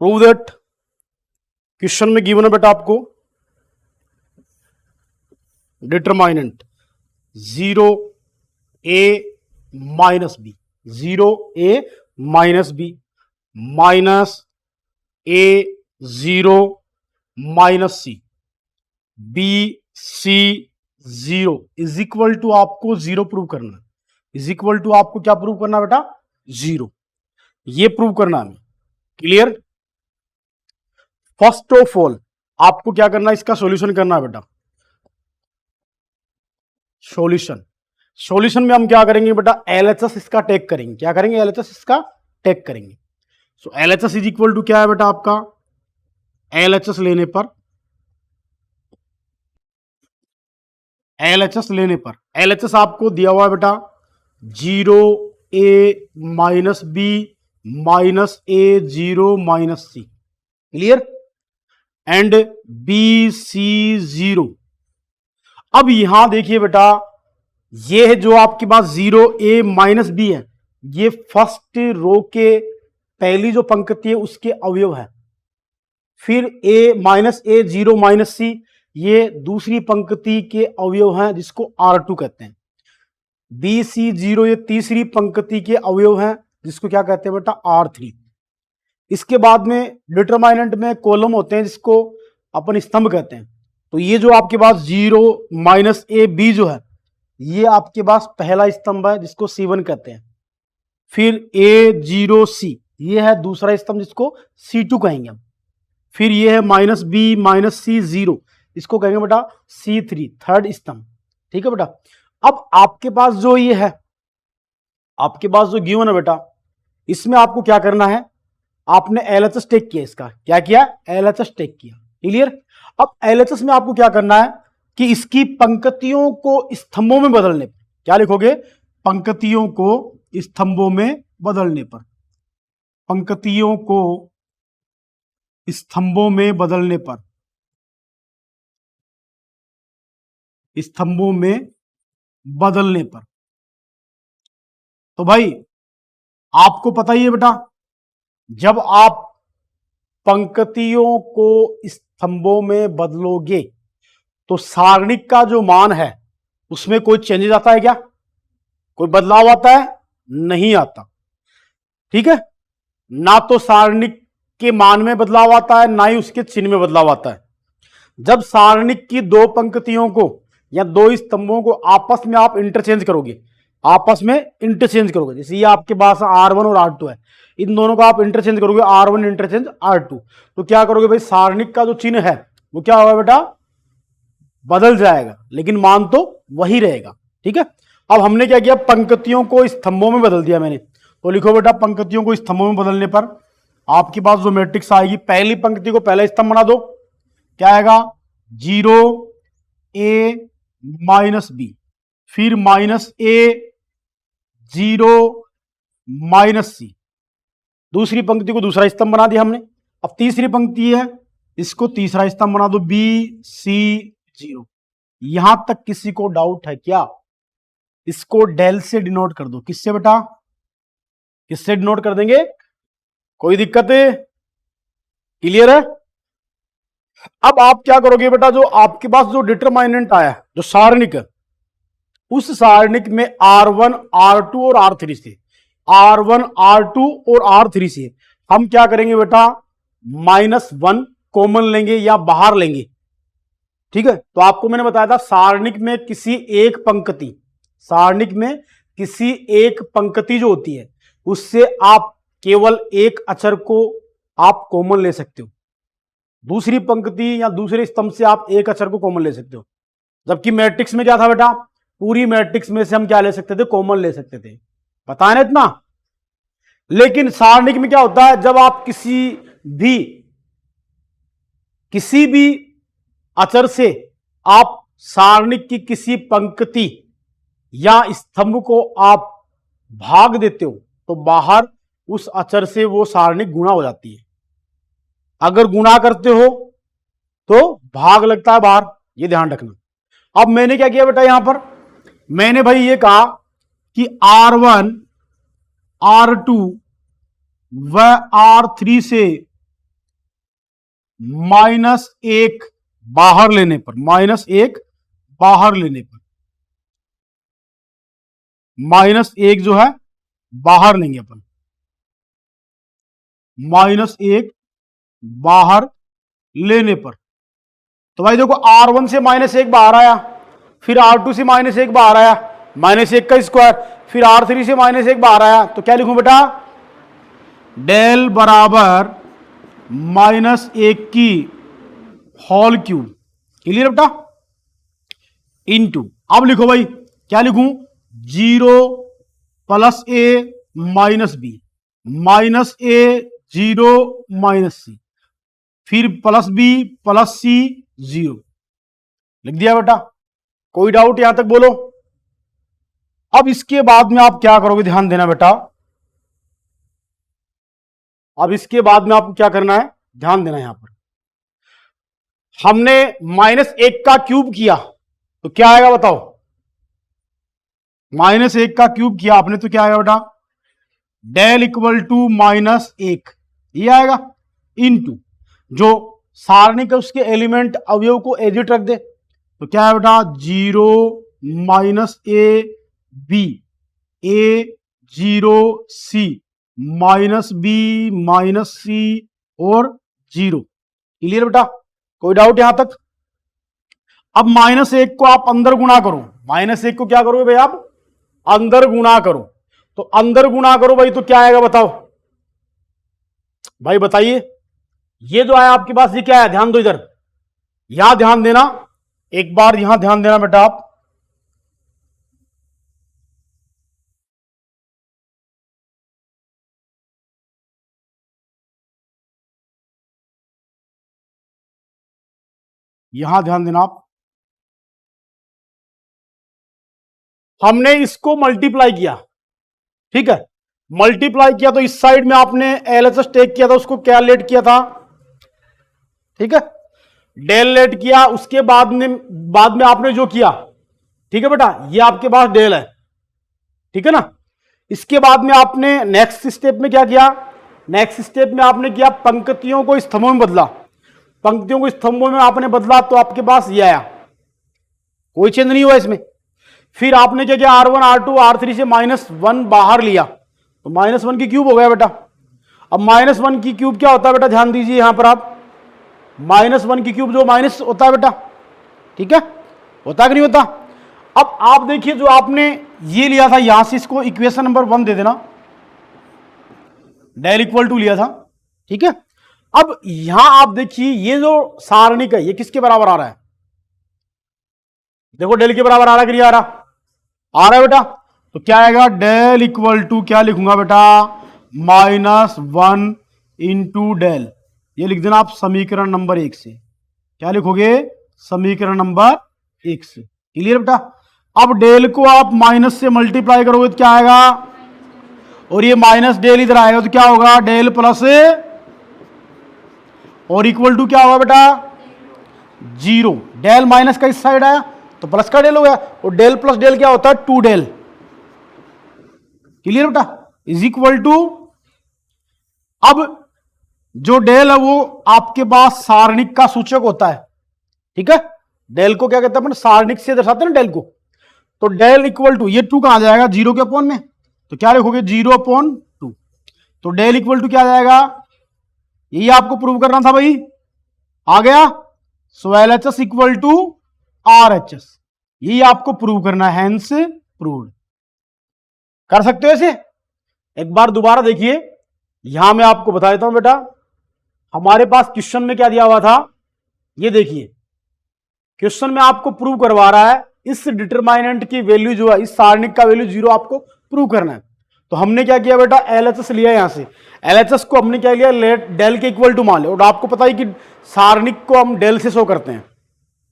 Prove that question में given है बेटा आपको determinant 0a minus B, 0a minus B minus a0 minus C B C 0 is equal to आपको 0 prove करना है। इज इक्वल टू आपको क्या प्रूव करना है बेटा? 0। ये प्रूव करना है। क्लियर? फर्स्ट ऑफ ऑल आपको क्या करना है, इसका सॉल्यूशन करना है बेटा। सॉल्यूशन में हम क्या करेंगे बेटा? एलएचएस इसका टेक करेंगे। क्या करेंगे? एलएचएस इसका टेक करेंगे। सो एलएचएस इज इक्वल टू क्या है बेटा आपका? एलएचएस लेने पर एलएचएस आपको दिया हुआ है बेटा 0a minus B minus a0 minus C. Clear? And B C 0। अब यहां देखिए बेटा, ये है जो आपके पास 0a माइनस बी है, ये फर्स्ट रो के पहली जो पंक्ति है उसके अवयव है। फिर a माइनस a0 माइनस सी ये दूसरी पंक्ति के अवयव हैं जिसको R2 कहते हैं। BC0 ये तीसरी पंक्ति के अवयव हैं जिसको क्या कहते हैं बेटा? R3। इसके बाद में डिटरमाइनेंट में कॉलम होते हैं जिसको अपन स्तंभ कहते हैं। तो ये जो आपके पास 0 माइनस ए बी जो है ये आपके पास पहला स्तंभ है जिसको C1 कहते हैं। फिर A0C ये है दूसरा स्तंभ जिसको C2 कहेंगे हम। फिर ये है माइनस बी माइनस C0 इसको कहेंगे बेटा C3 थर्ड स्तंभ। ठीक है बेटा? अब आपके पास जो ये है, आपके पास जो गिवन है बेटा, इसमें आपको क्या करना है? आपने एलएचएस टेक किया। इसका क्या किया? एलएचएस टेक किया। क्लियर? अब एलएचएस में आपको क्या करना है कि इसकी पंक्तियों को स्तंभों में बदलने पर क्या लिखोगे? पंक्तियों को स्तंभों में बदलने पर, पंक्तियों को स्तंभों में बदलने पर, स्तंभों में बदलने पर। तो भाई आपको पता ही है बेटा, जब आप पंक्तियों को स्तंभों में बदलोगे तो सारणिक का जो मान है उसमें कोई चेंजेस आता है क्या? कोई बदलाव आता है? नहीं आता। ठीक है? ना तो सारणिक के मान में बदलाव आता है ना ही उसके चिन्ह में बदलाव आता है। जब सारणिक की दो पंक्तियों को या दो स्तंभों को आपस में आप इंटरचेंज करोगे, आपस में इंटरचेंज करोगे, जैसे ये आपके पास R1 और R2 है, इन दोनों को आप इंटरचेंज करोगे, R1 इंटरचेंज R2, तो क्या करोगे भाई? सारणिक का जो चिन्ह है वो क्या होगा बेटा? बदल जाएगा, लेकिन मान तो वही रहेगा। ठीक है? अब हमने क्या किया? पंक्तियों को स्तंभों में बदल दिया मैंने। तो लिखो बेटा, पंक्तियों को स्तंभों में बदलने पर आपके पास जो मैट्रिक्स आएगी, पहली पंक्ति को पहला स्तंभ बना दो। क्या आएगा? 0a माइनस बी, फिर माइनस a0 माइनस सी। दूसरी पंक्ति को दूसरा स्तंभ बना दिया हमने। अब तीसरी पंक्ति है, इसको तीसरा स्तंभ बना दो, BC0। यहां तक किसी को डाउट है क्या? इसको डेल से डिनोट कर दो। किससे बेटा? किससे डिनोट कर देंगे? कोई दिक्कत है? क्लियर है? अब आप क्या करोगे बेटा? जो आपके पास जो डिटरमाइनेंट आया, जो सारणिक है, उस सारणिक में R1 R2 और R3 से, R1 R2 और R3 से हम क्या करेंगे बेटा? -1 कॉमन लेंगे या बाहर लेंगे। ठीक है? तो आपको मैंने बताया था सारणिक में किसी एक पंक्ति, सारणिक में किसी एक पंक्ति जो होती है उससे आप केवल एक अचर को आप कॉमन ले सकते हो। दूसरी पंक्ति या दूसरे स्तंभ से आप एक अचर को कॉमन ले सकते हो। जबकि मैट्रिक्स में क्या था बेटा? पूरी मैट्रिक्स में से हम क्या ले सकते थे? कॉमन ले सकते थे। पता है ना इतना? लेकिन सारणिक में क्या होता है? जब आप किसी भी अचर से आप सारणिक की किसी पंक्ति या स्तंभ को आप भाग देते हो तो बाहर उस अचर से वो सारणिक गुणा हो जाती है। अगर गुणा करते हो तो भाग लगता है बाहर, ये ध्यान रखना। अब मैंने क्या किया बेटा? यहां पर मैंने भाई ये कहा कि R1 R2 व R3 से -1 बाहर लेने पर, -1 बाहर लेने पर, -1 जो है बाहर लेंगे अपन, -1 बाहर लेने पर। तो भाई देखो R1 से -1 बाहर आया, फिर R2 से -1 बाहर आया, -1 का स्क्वायर, फिर R3 से -1 बाहर आया, तो क्या लिखूं बेटा, डेल बराबर -1 की होल क्यूब। क्लियर बेटा, इनटू, अब लिखो भाई क्या लिखूं, 0 + a - b, -a 0 -c, फिर +b +c 0। लिख दिया बेटा, कोई डाउट यहां तक बोलो। अब इसके बाद में आप क्या करोगे, ध्यान देना बेटा, अब इसके बाद में आपको क्या करना है, ध्यान देना। यहां पर हमने -1 का क्यूब किया तो क्या आएगा बताओ, -1 का क्यूब किया आपने तो क्या आएगा बेटा, डेल = -1 ये आएगा, इनटू जो सारणी के उसके एलिमेंट अवयव को एजिट रख दे, तो क्या है बेटा, 0 -a b, a 0 c, -b -c और 0। क्लियर बेटा, कोई डाउट यहां तक। अब -1 को आप अंदर गुणा करो, -1 को क्या करोगे भाई आप, अंदर गुणा करो, तो अंदर गुणा करो भाई, तो क्या आएगा बताओ भाई, बताइए। ये जो आया आपके पास ये क्या है, ध्यान दो इधर, यहां ध्यान देना, एक बार यहां ध्यान देना बेटा आप, यहां ध्यान देना आप, हमने इसको मल्टीप्लाई किया, ठीक है, मल्टीप्लाई किया तो इस साइड में आपने एलएचएस टेक किया था, उसको क्या लेट किया था, ठीक है, डेल लेट किया, उसके बाद में आपने जो किया, ठीक है बेटा, ये आपके पास डेल है, ठीक है ना। इसके बाद में आपने नेक्स्ट स्टेप में क्या किया, नेक्स्ट स्टेप में आपने किया पंक्तियों को स्तंभों में बदला, पंक्तियों को स्तंभों में आपने बदला तो आपके पास ये आया, कोई चेंज नहीं हुआ इसमें। फिर आपने क्या किया, R1 R2 R3 से -1 बाहर लिया, तो -1 की क्यूब हो गया बेटा। अब -1 की क्यूब क्या होता है बेटा, ध्यान दीजिए यहां पर आप, -1 की क्यूब जो माइनस होता है बेटा, ठीक है, होता है कि नहीं होता। अब आप देखिए जो आपने ये लिया था, यहां से इसको इक्वेशन नंबर 1 दे देना, डेल = लिया था, ठीक है। अब यहां आप देखिए ये जो सारणिक है ये किसके बराबर आ रहा है, देखो डेल के बराबर आ रहा है कि नहीं आ रहा, आ रहा है बेटा। तो क्या आएगा, डेल = क्या लिखूंगा बेटा, -1 × डेल, ये लिख देना आप समीकरण नंबर 1 से, क्या लिखोगे, समीकरण नंबर 1 से। क्लियर बेटा। अब डेल को आप माइनस से मल्टीप्लाई करोगे तो क्या आएगा, और ये माइनस डेल इधर आएगा तो क्या होगा, डेल प्लस और इक्वल टू क्या होगा बेटा, 0। डेल माइनस का इस साइड आया तो प्लस का डेल हो गया, और डेल प्लस डेल क्या होता है, 2 डेल। क्लियर बेटा, इज इक्वल टू, अब जो डेल है वो आपके पास सारणिक का सूचक होता है, ठीक है। डेल को क्या कहते हैं अपन, सारणिक से दर्शाते हैं ना डेल को। तो डेल = ये 2 कहां जाएगा, 0 के अपॉन में, तो क्या लिखोगे, 0/2। तो डेल = क्या जाएगा, यही आपको प्रूव करना था भाई, आ गया। सो LHS = RHS, यही आपको प्रूव करना है, हेंस प्रूव्ड। कर सकते हो ऐसे। एक बार दोबारा देखिए, यहां मैं आपको बता देता हूं बेटा, हमारे पास क्वेश्चन में क्या दिया हुआ था, ये देखिए क्वेश्चन में आपको प्रूव करवा रहा है इस डिटरमाइनेंट की वैल्यू जो है, इस सारणिक का वैल्यू 0 आपको प्रूव करना है। तो हमने क्या किया बेटा, LHS लिया, यहां से LHS को हमने क्या लिया, डेल के इक्वल टू मान लिया, और आपको पता है कि सारणिक को हम डेल से शो करते हैं।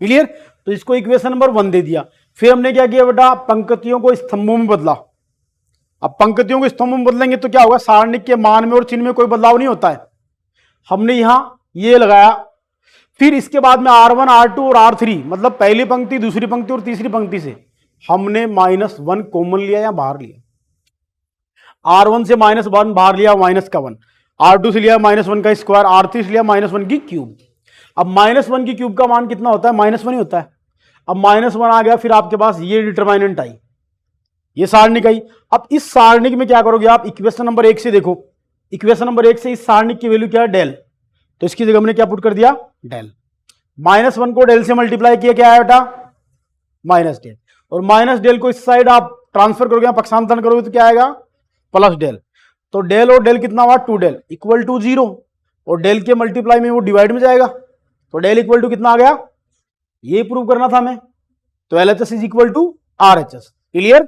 क्लियर, तो इसको इक्वेशन नंबर 1 दे दिया। फिर हमने क्या किया बेटा, पंक्तियों को स्तंभों में बदला। अब पंक्तियों को स्तंभों में बदलेंगे तो क्या होगा, सारणिक के मान में और चिन्ह में कोई बदलाव नहीं होता है, हमने यहां ये लगाया। फिर इसके बाद में R1 R2 और R3, मतलब पहली पंक्ति, दूसरी पंक्ति और तीसरी पंक्ति से हमने -1 कॉमन लिया या बाहर लिया। R1 से -1 बाहर लिया, -1, R2 से लिया -1 का स्क्वायर, R3 से लिया -1 की क्यूब। अब -1 की क्यूब का मान कितना होता है? -1 ही होता है। अब -1 आ गया, फिर आपके पास ये डिटरमाइनेंट आई, ये सारणिक आई। अब इस सारणिक में क्या करोगे आप? इक्वेशन नंबर 1 से देखो, इक्वेशन नंबर 1 से इस सारणिक की वैल्यू क्या है? डेल। तो इसकी जगह हमने क्या पुट कर दिया? डेल। -1 को डेल से मल्टीप्लाई किया, क्या है बेटा? Minus del. और माइनस डेल को इस साइड आप ट्रांसफर करोगे, पक्षांतरण करोगे तो क्या आएगा? Plus del. तो डेल और डेल कितना हुआ? 2 डेल इक्वल टू 0, और डेल के मल्टीप्लाई में वो डिवाइड में जाएगा, तो डेल इक्वल टू कितना आ गया? ये प्रूव करना था हमें। तो LHS is equal to RHS। Clear?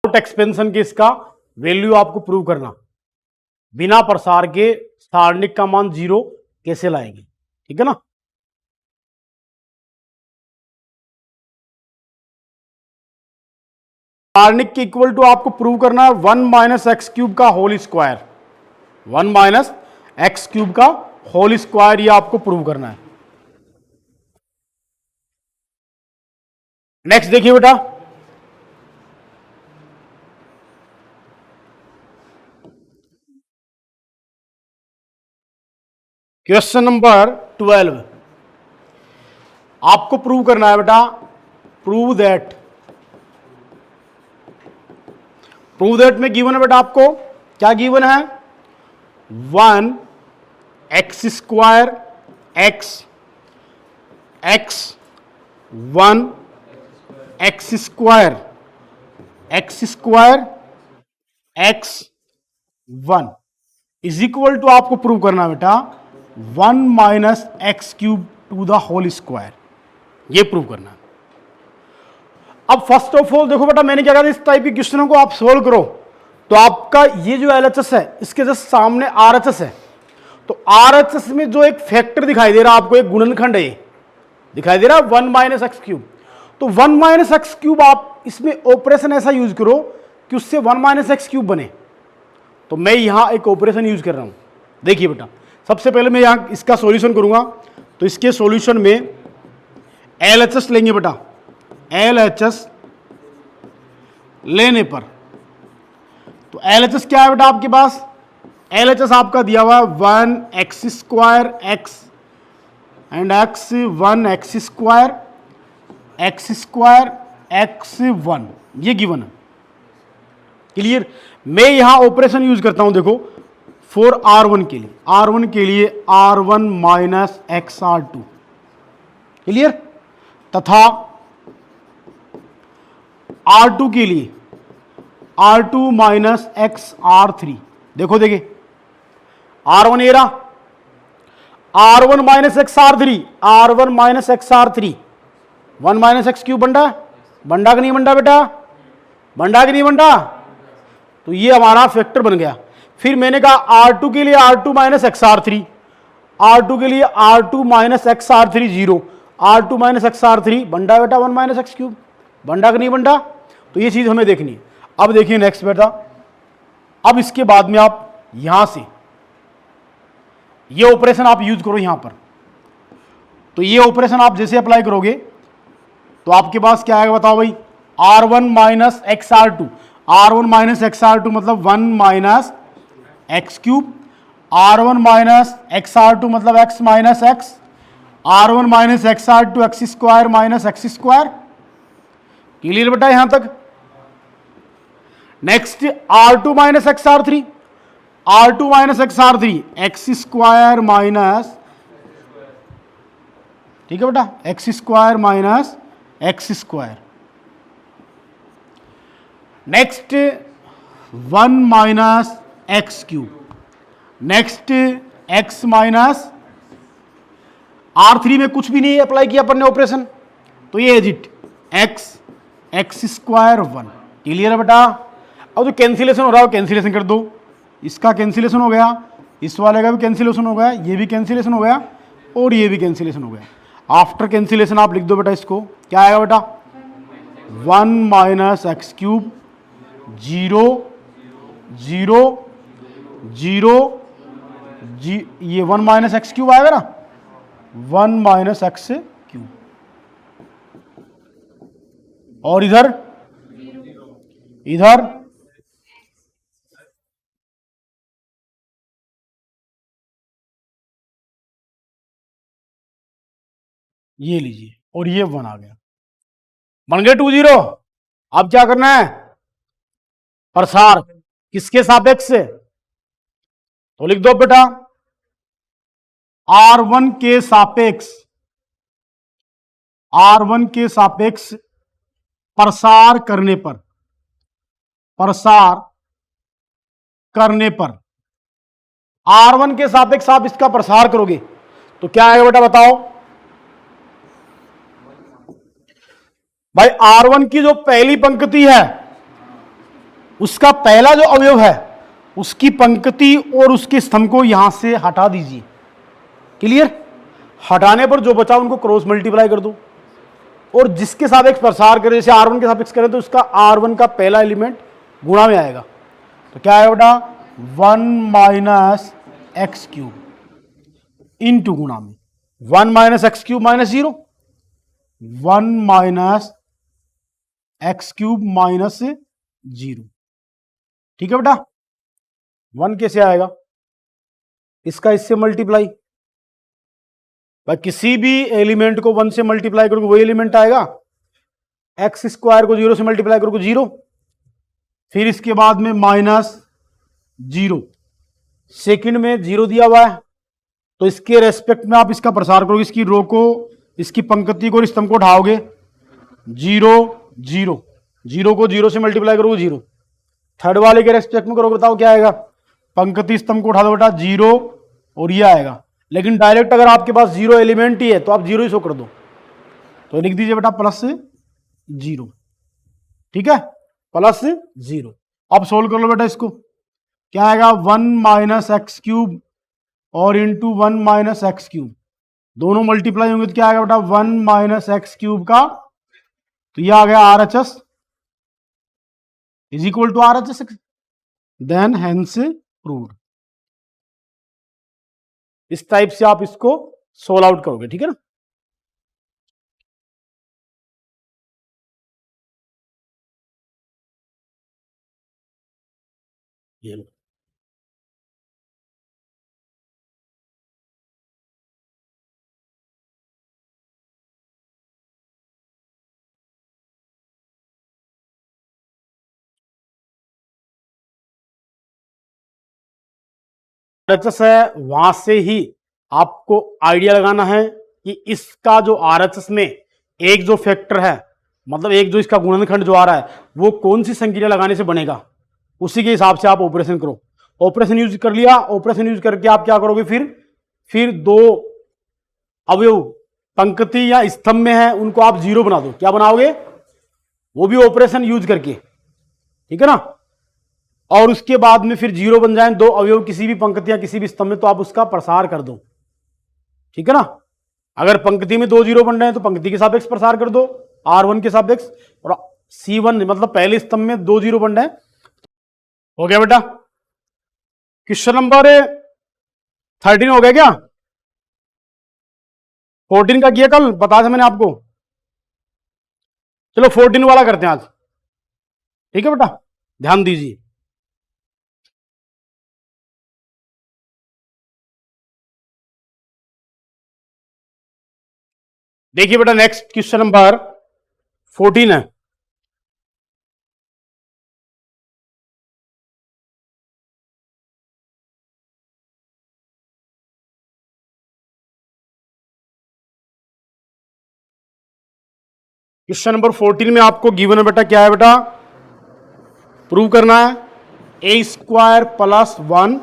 Expansion के इसका वैल्यू आपको प्रूव करना, बिना प्रसार के सारणिक का मान 0 कैसे लाएंगे, ठीक है ना? सारणिक के इक्वल टू आपको प्रूव करना है 1 माइनस एक्स क्यूब का whole square, 1 minus X cube का होल स्क्वायर, ये आपको प्रूव करना है। नेक्स्ट देखिए बेटा, क्वेश्चन नंबर 12 आपको प्रूव करना है बेटा, प्रूव दैट में गिवन है बेटा, आपको क्या गिवन है? 1 X square X 1 X square X 1 is equal to, आपको प्रूव करना है बेटा 1 minus X cube to the whole square, ये प्रूव करना है। अब फर्स्ट ऑफ ऑल देखो बेटा, मैंने क्या कहा, इस टाइप के क्वेश्चनों को आप सोल्व करो तो आपका ये जो LHS है इसके जस्ट सामने RHS है, तो RHS में जो एक फैक्टर दिखाई दे रहा है आपको, एक गुणनखंड है, ये दिखाई दे रहा है 1 माइनस एक्स क्यूब। तो 1 माइनस एक्स क्यूब आप इसमें ऑपरेशन ऐसा यूज करो कि उससे 1 माइनस एक्स क्यूब बने। तो मैं यहां एक ऑपरेशन यूज कर रहा हूं, देखिए बेटा, सबसे पहले मैं यहां इसका सॉल्यूशन करूंगा, तो इसके सॉल्यूशन में LHS लेंगे बेटा, LHS लेने पर, तो LHS क्या है बेटा आपके पास? LHS आपका दिया हुआ 1 X square x and x 1 X square X 1, ये गिवन है। क्लियर? मैं यहां ऑपरेशन यूज करता हूं, देखो फॉर R1 के लिए R1 minus x R2, clear? तथा R2 के लिए R2 माइनस एक्स R3, देखो देखिए R1 ए रहा, R1 minus x R3, R1 minus x R3, 1 minus X cube बन रहा कि नहीं बन रहा बेटा? बन रहा कि नहीं बन रहा? तो ये हमारा फैक्टर बन गया। फिर मैंने कहा R2 के लिए R2 minus x R3, R2 के लिए R2 minus x R3 0, R2 minus x R3 बन रहा बेटा 1 माइनस एक्स क्यूब, बन रहा कि नहीं बन रहा? तो ये चीज हमें देखनी है। अब देखिए नेक्स्ट बेटा, अब इसके बाद में आप यहां से ये ऑपरेशन आप यूज करो यहां पर, तो ये ऑपरेशन आप जैसे अप्लाई करोगे तो आपके पास क्या आएगा बताओ भाई? R1 minus x R2, R1 minus x R2 मतलब 1 minus X cube, R1 minus x R2 मतलब x minus x, R1 minus x R2 x square minus x square. Clear बेटा यहां तक? Next R2 minus x R3, R2 minus x R3 x square minus, ठीक है बेटा, x square minus x square. Next 1 minus X cube, next x minus R3 में कुछ भी नहीं अप्लाई किया अपन ने ऑपरेशन, तो ये एजिट एक्स स्क्वायर 1। क्लियर है बेटा? अब जो कैंसिलेशन हो रहा है वो कैंसिलेशन कर दो, इसका कैंसिलेशन हो गया, इस वाले का भी कैंसिलेशन हो गया, ये भी कैंसिलेशन हो गया और ये भी कैंसिलेशन हो गया। आफ्टर कैंसिलेशन आप लिख दो बेटा इसको, क्या आएगा बेटा 1 माइनस एक्स क्यूब 0 0 0 ये 1 माइनस एक्स क्यूब आएगा ना, 1 माइनस एक्स क्यूब, और इधर इधर ये लीजिए, और ये 1 आ गया, बन गए 2 0। अब क्या करना है, प्रसार किसके सापेक्ष से, तो लिख दो बेटा R1 के सापेक्ष, R1 के सापेक्ष प्रसार करने पर, प्रसार करने पर R1 के सापेक्ष आप इसका प्रसार करोगे तो क्या आएगा बेटा बताओ भाई। R1 की जो पहली पंक्ति है उसका पहला जो अवयव है उसकी पंक्ति और उसके स्तंभ को यहां से हटा दीजिए, क्लियर। हटाने पर जो बचा उनको क्रॉस मल्टीप्लाई कर दो, और जिसके सापेक्ष प्रसार करें, जैसे R1 के सापेक्ष करें तो उसका R1 का पहला एलिमेंट गुणा में आएगा, तो क्या आएगा बेटा 1 माइनस एक्स क्यूब इंटू गुणा में 1 minus X cube minus 0, 1 minus X cube minus 0, ठीक है बेटा। 1 कैसे आएगा, इसका इससे मल्टीप्लाई, भाई किसी भी एलिमेंट को 1 से मल्टीप्लाई करोगे वही एलिमेंट आएगा, एक्स स्क्वायर को 0 से मल्टीप्लाई करोगे 0, फिर इसके बाद में माइनस 0, सेकंड में 0 दिया हुआ है तो इसके रेस्पेक्ट में आप इसका प्रसार करोगे, इसकी रो को, इसकी पंक्ति को और स्तंभ को उठाओगे 0 0, 0 को 0 से मल्टीप्लाई करोगे 0, थर्ड वाले के रेस्पेक्ट में करोगे बताओ क्या आएगा, पंक्ति स्तंभ को उठा दो बेटा 0 और ये आएगा। लेकिन डायरेक्ट अगर आपके पास 0 एलिमेंट ही है तो आप 0 ही शो कर दो, तो लिख दीजिए बेटा प्लस 0, ठीक है, प्लस 0। अब सोल्व कर लो बेटा इसको, क्या आएगा 1 माइनस एक्स क्यूब और इंटू 1 माइनस एक्स क्यूब, दोनों मल्टीप्लाई होंगे तो क्या आएगा बेटा 1 माइनस एक्स क्यूब का, तो ये आ गया RHS is equal to RHS, then hence proved. इस टाइप से आप इसको सोल्व आउट करोगे, ठीक है ना। ये लो, RHS है, वहां से ही आपको आइडिया लगाना है कि इसका जो RHS में एक जो फैक्टर है, मतलब एक जो इसका गुणनखंड जो आ रहा है वो कौन सी संक्रिया लगाने से बनेगा, उसी के हिसाब से आप ऑपरेशन करो। ऑपरेशन यूज कर लिया, ऑपरेशन यूज करके आप क्या करोगे, फिर दो अवयव पंक्ति या स्तंभ में है उनको आप 0 बना दो, क्या बनाओगे, वो भी ऑपरेशन यूज करके, ठीक है ना। और उसके बाद में फिर 0 बन जाए दो अवयव किसी भी पंक्ति या किसी भी स्तंभ में, तो आप उसका प्रसार कर दो, ठीक है ना। अगर पंक्ति में 2 0 बन रहे हैं तो पंक्ति के सापेक्ष प्रसार कर दो R1 के सापेक्ष, और C1 मतलब पहले स्तंभ में 2 0 बन रहे हैं। हो गया बेटा, क्वेश्चन नंबर 13 हो गया क्या, 14 का किया कल, बताया था मैंने आपको। चलो 14 वाला करते हैं आज, ठीक है बेटा, ध्यान दीजिए। देखिए बेटा नेक्स्ट क्वेश्चन नंबर 14 है। क्वेश्चन नंबर 14 में आपको गिवन है बेटा, क्या है बेटा, प्रूव करना है A square plus 1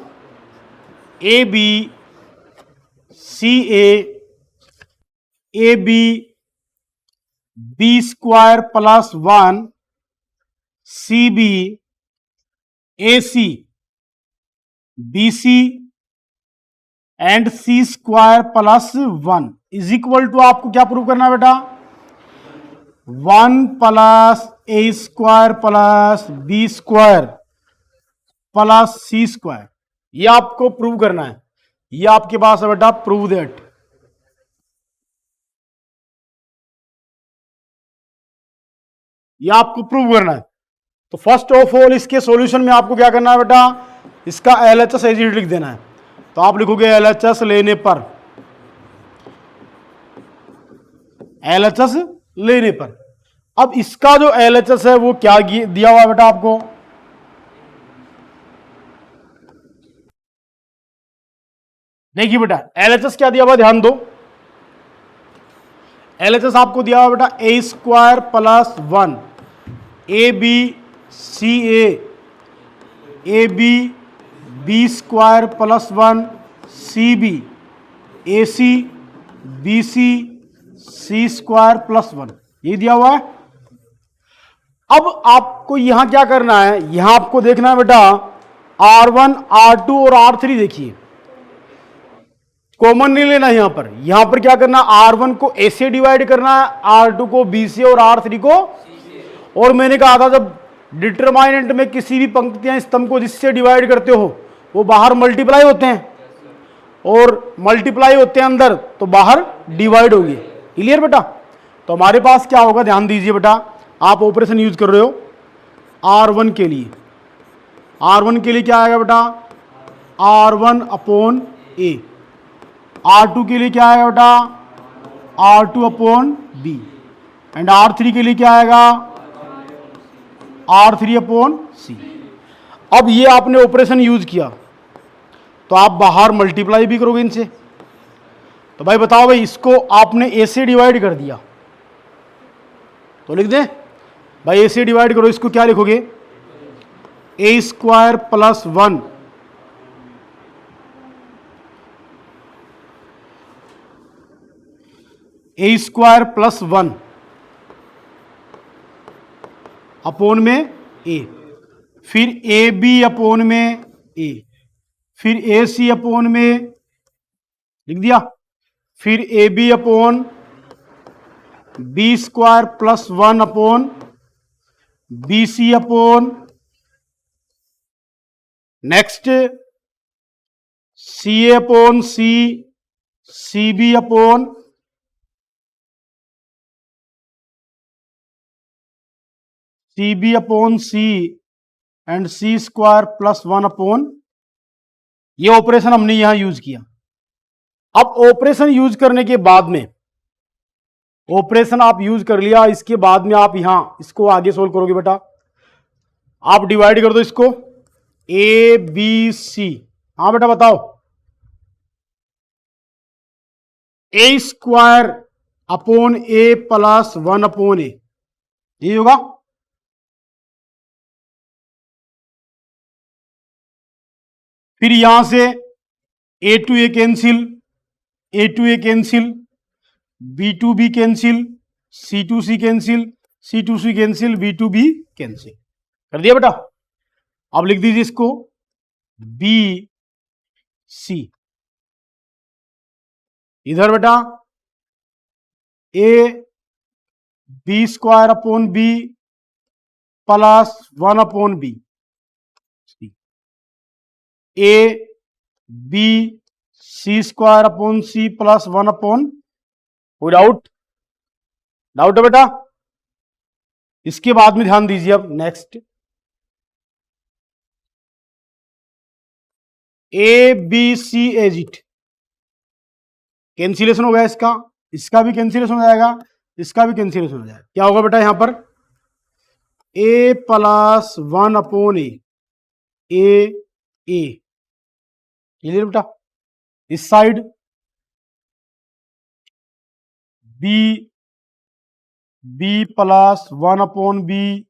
A B C A B B square plus 1 C B A C B C and C square plus 1 is equal to, आपको क्या प्रूव करना है बेटा, 1 plus A square plus B square plus C square, ये आपको prove करना है। ये आपके पास है बेटा प्रूव दैट। ये आपको प्रूव करना है। तो फर्स्ट ऑफ ऑल इसके सॉल्यूशन में आपको क्या करना है बेटा, इसका एलएचएस एज इट लिख देना है। तो आप लिखोगे एलएचएस लेने पर, एलएचएस लेने पर। अब इसका जो एलएचएस है वो क्या दिया हुआ है बेटा आपको, देखिए बेटा एलएचएस क्या दिया हुआ, ध्यान दो। एलएचएस आपको दिया हुआ बेटा A square plus 1 A B C A B B square plus 1 C B A C B C square plus 1, ये दिया हुआ है। अब आपको यहां क्या करना है, यहां आपको देखना है बेटा R1 R2 और R3, देखिए कॉमन नहीं लेना यहां पर क्या करना, R1 को A से डिवाइड करना है, R2 को B से और R3 को, और मैंने कहा था जब डिटरमाइनेंट में किसी भी पंक्तियां स्तंभ को जिससे डिवाइड करते हो वो बाहर मल्टीप्लाई होते हैं, और मल्टीप्लाई होते हैं अंदर तो बाहर डिवाइड होगी। क्लियर बेटा। तो हमारे पास क्या होगा, ध्यान दीजिए बेटा, आप ऑपरेशन यूज कर रहे हो R1 के लिए, R1 के लिए क्या आएगा बेटा, R1 अपॉन A, R2 के लिए क्या आएगा बेटा, R2 upon B, and R3 के लिए क्या आएगा, R3 अपॉन C। अब ये आपने ऑपरेशन यूज किया तो आप बाहर मल्टीप्लाई भी करोगे इनसे। तो भाई बताओ भाई, इसको आपने A से डिवाइड कर दिया तो लिख दें भाई, A से डिवाइड करो, इसको क्या लिखोगे, ए स्क्वायर प्लस 1 ए स्क्वायर प्लस 1 अपोन में A, फिर ए बी अपोन में A, फिर ए सी अपोन में लिख दिया, फिर A B upon B square plus 1 upon B C upon next C A upon C B upon C B upon C and C square plus 1 upon, ये operation हमने यहां use किया। अब ऑपरेशन यूज करने के बाद में, ऑपरेशन आप यूज कर लिया, इसके बाद में आप यहां इसको आगे सोल्व करोगे बेटा, आप डिवाइड कर दो इसको ए बी सी, हाँ बेटा बताओ, A square upon A plus 1 upon A, ये होगा। फिर यहां से A to A cancel, A to A cancel, B to B cancel, C to C cancel, C to C cancel, B to B cancel कर दिया बेटा। अब लिख दीजिए इसको बी सी, इधर बेटा A B square upon B plus 1 upon B, A B C square upon C plus 1 upon, कोई डाउट है बेटा। इसके बाद में ध्यान दीजिए, अब next A B C as it, cancellation हो गया इसका, इसका भी कैंसिलेशन हो जाएगा, इसका भी कैंसिलेशन हो जाएगा। क्या होगा बेटा यहां पर, A plus 1 upon A, A clear बेटा। इस side B plus 1 upon B,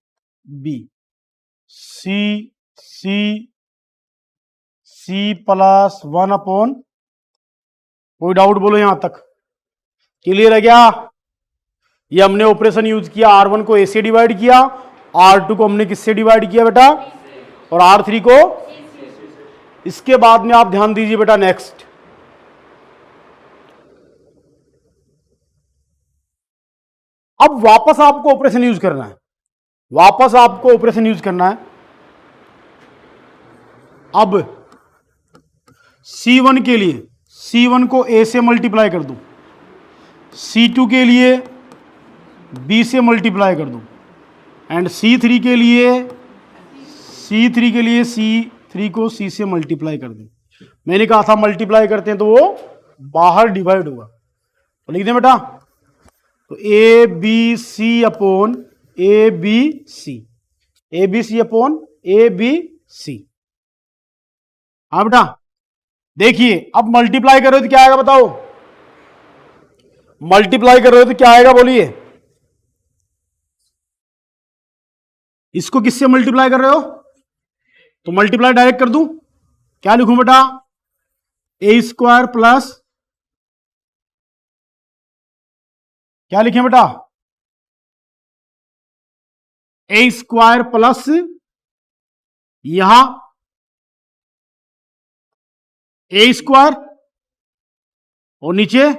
C plus 1 upon, कोई डाउट बोलो यहां तक, क्लियर है क्या। ये हमने ऑपरेशन यूज किया, R1 को A से डिवाइड किया, R2 को हमने किससे डिवाइड किया बेटा, और R3 को। इसके बाद में आप ध्यान दीजिए बेटा, नेक्स्ट अब वापस आपको ऑपरेशन यूज करना है, वापस आपको ऑपरेशन यूज करना है। अब C1 के लिए C1 को A से मल्टीप्लाई कर दूं, C2 के लिए B से मल्टीप्लाई कर दूं, एंड C3 के लिए C3 को C से मल्टीप्लाई कर दूं। मैंने कहा था मल्टीप्लाई करते हैं तो वो बाहर डिवाइड होगा, तो लिख दें बेटा, तो A B C upon A B C, A B C upon A B C. हाँ बेटा, देखिए अब मल्टीप्लाई कर रहे हो तो क्या आएगा बताओ, मल्टीप्लाई कर रहे हो तो क्या आएगा बोलिए, इसको किससे मल्टीप्लाई कर रहे हो, तो मल्टीप्लाई डायरेक्ट कर दूं, क्या लिखूं बेटा, ए स्क्वायर प्लस, क्या लिखें बेटा, ए स्क्वायर प्लस यहां ए स्क्वायर और नीचे,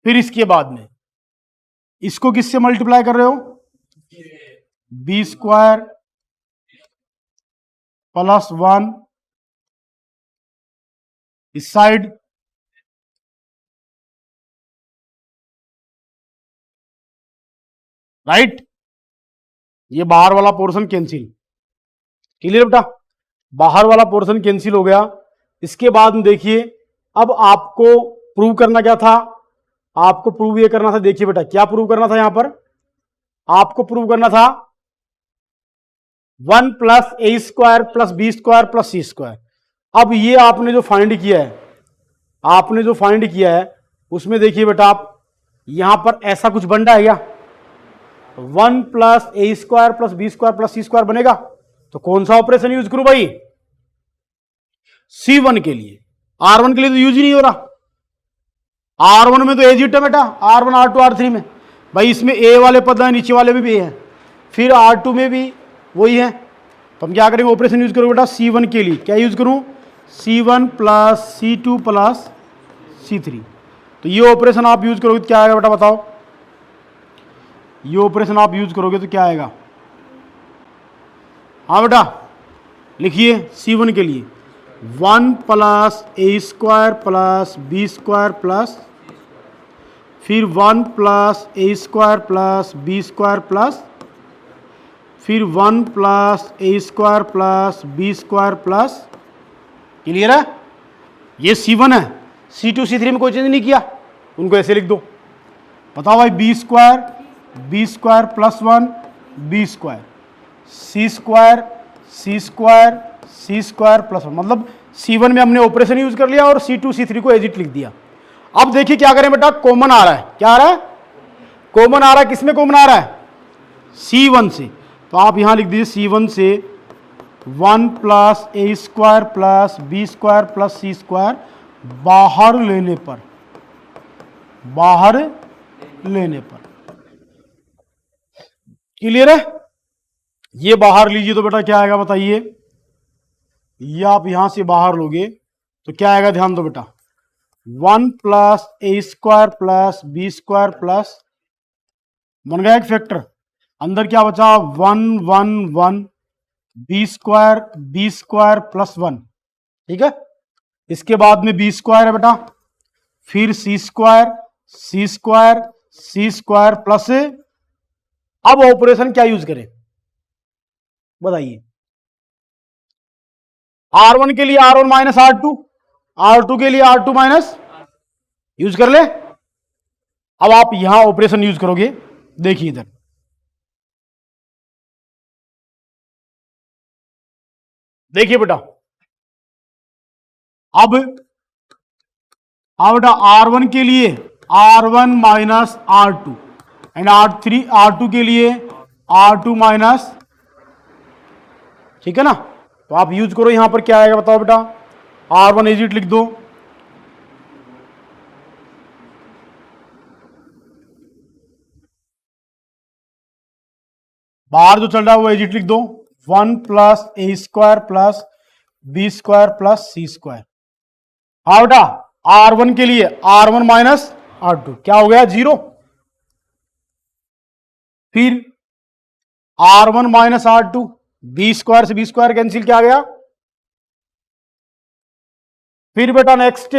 फिर इसके बाद में इसको किससे मल्टीप्लाई कर रहे हो, बी स्क्वायर प्लस 1 इस साइड, राइट, ये बाहर वाला पोर्शन कैंसिल, क्लियर बेटा, बाहर वाला पोर्शन कैंसिल हो गया। इसके बाद में देखिए अब आपको प्रूव करना क्या था, आपको प्रूव ये करना था, देखिए बेटा क्या प्रूव करना था, यहां पर आपको प्रूव करना था 1 plus A square plus B square plus C square. अब ये आपने जो फाइंड किया है, आपने जो फाइंड किया है उसमें देखिए बेटा आप यहां पर ऐसा कुछ बन रहा है क्या, 1 plus A square plus B square plus C square बनेगा, तो कौन सा ऑपरेशन यूज करूं भाई, C1 के लिए, R1 के लिए तो यूज ही नहीं हो रहा, R1 में तो एजिट है बेटा, R1 R2 R3 में भाई, इसमें ए वाले पद है, नीचे वाले में भी है, फिर R2 में भी वही है, तो हम क्या करेंगे, ऑपरेशन यूज करो बेटा C1 के लिए, क्या यूज करूं, C1 plus C2 plus C3, तो ये ऑपरेशन आप यूज करोगे तो क्या आएगा बेटा बताओ, ये ऑपरेशन आप यूज करोगे तो क्या आएगा, हाँ बेटा लिखिए, C1 के लिए 1 plus A square plus B square plus, फिर 1 plus A square plus B square plus, फिर 1 plus A square plus B square plus, clear है, ये C1 है। C2 C3 में कोई चेंज नहीं किया, उनको ऐसे लिख दो, बताओ भाई B square plus 1 B square, C square plus 1, मतलब C1 में हमने ऑपरेशन यूज कर लिया और C2 C3 को एजिट लिख दिया। अब देखिए क्या करें बेटा, कॉमन आ रहा है, क्या आ रहा है, कॉमन आ रहा है, किसमें कॉमन आ रहा है, C1 से, तो आप यहां लिख दीजिए C1 से 1 plus A square plus B square plus C square, बाहर लेने पर, क्लियर है, ये बाहर लीजिए तो बेटा क्या आएगा बताइए, ये आप यहां से बाहर लोगे तो क्या आएगा, ध्यान दो बेटा, 1 plus A square plus B square plus, बन गया एक फैक्टर, अंदर क्या बचा 1 1 1 बी स्क्वायर प्लस 1, ठीक है, इसके बाद में बी स्क्वायर है बेटा, फिर सी स्क्वायर प्लस, अब ऑपरेशन क्या यूज करें बताइए, R1 के लिए R1 माइनस R2 के लिए R2 माइनस यूज कर ले। अब आप यहां ऑपरेशन यूज करोगे, देखिए इधर देखिए बेटा, अब बेटा R1 के लिए R1 minus R2 and R2 के लिए R2 माइनस, ठीक है ना, तो आप यूज करो, यहां पर क्या आएगा बताओ बेटा, R1 एजिट लिख दो, बाहर जो चल रहा है वो एजिट लिख दो, 1 plus A square plus B square plus C square, हाँ बेटा R1 के लिए R1 माइनस R2 क्या हो गया 0। फिर R1 minus R2, B square से बी स्क्वायर कैंसिल, क्या आ गया। फिर बेटा नेक्स्ट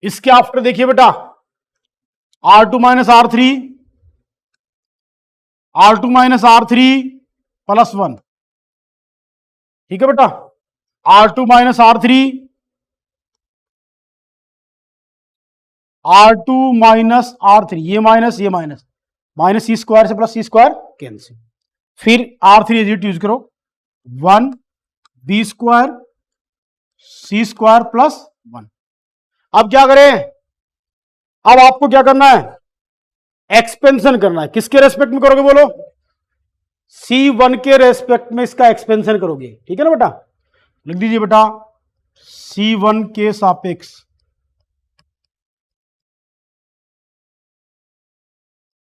इसके आफ्टर देखिए बेटा R2 minus R3, R2 minus R3 plus 1, ठीक है बेटा। R2 minus R3, R2 minus R3, ये माइनस माइनस सी स्क्वायर से प्लस सी स्क्वायर कैंसिल। फिर R3 एजिट यूज करो, 1 B square C square plus 1। अब क्या करें, अब आपको क्या करना है, एक्सपेंशन करना है। किसके रेस्पेक्ट में करोगे बोलो, C1 के रेस्पेक्ट में इसका एक्सपेंशन करोगे, ठीक है ना बेटा। लिख दीजिए बेटा C1 के सापेक्ष